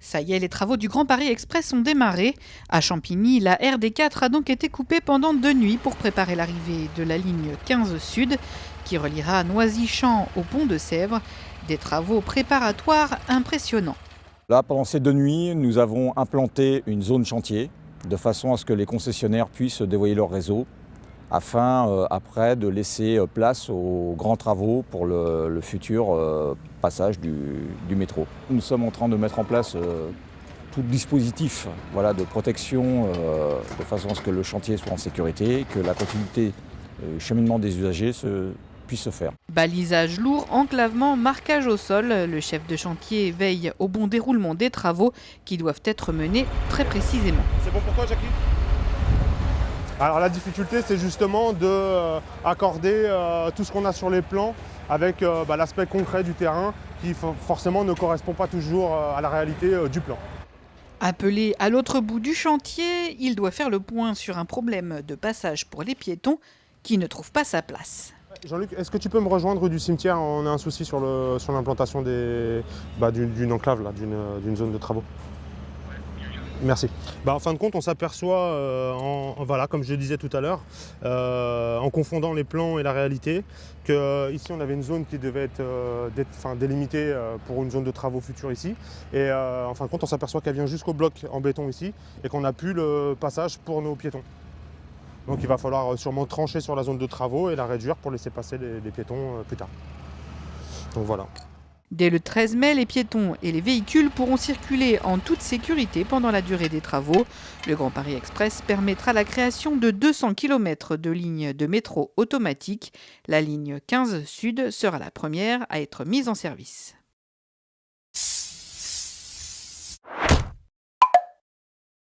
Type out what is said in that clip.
Ça y est, les travaux du Grand Paris Express ont démarré. À Champigny, la RD4 a donc été coupée pendant 2 nuits pour préparer l'arrivée de la ligne 15 Sud qui reliera Noisy-Champs au pont de Sèvres. Des travaux préparatoires impressionnants. Là, pendant ces 2 nuits, nous avons implanté une zone chantier de façon à ce que les concessionnaires puissent dévoyer leur réseau afin après de laisser place aux grands travaux pour le futur passage du métro. Nous sommes en train de mettre en place tout dispositif de protection de façon à ce que le chantier soit en sécurité, que la continuité du cheminement des usagers puisse se faire. Balisage lourd, enclavement, marquage au sol. Le chef de chantier veille au bon déroulement des travaux qui doivent être menés très précisément. C'est bon pour toi, Jackie ? Alors la difficulté, c'est justement d'accorder tout ce qu'on a sur les plans avec l'aspect concret du terrain qui forcément ne correspond pas toujours à la réalité du plan. Appelé à l'autre bout du chantier, il doit faire le point sur un problème de passage pour les piétons qui ne trouvent pas sa place. Jean-Luc, est-ce que tu peux me rejoindre rue du Cimetière ? On a un souci sur l'implantation d'une enclave, d'une zone de travaux. Merci. En fin de compte, on s'aperçoit, comme je le disais tout à l'heure, en confondant les plans et la réalité, qu'ici on avait une zone qui devait être délimitée pour une zone de travaux futurs ici. Et en fin de compte, on s'aperçoit qu'elle vient jusqu'au bloc en béton ici et qu'on n'a plus le passage pour nos piétons. Donc il va falloir sûrement trancher sur la zone de travaux et la réduire pour laisser passer les piétons plus tard. Donc voilà. Dès le 13 mai, les piétons et les véhicules pourront circuler en toute sécurité pendant la durée des travaux. Le Grand Paris Express permettra la création de 200 km de lignes de métro automatique. La ligne 15 Sud sera la première à être mise en service.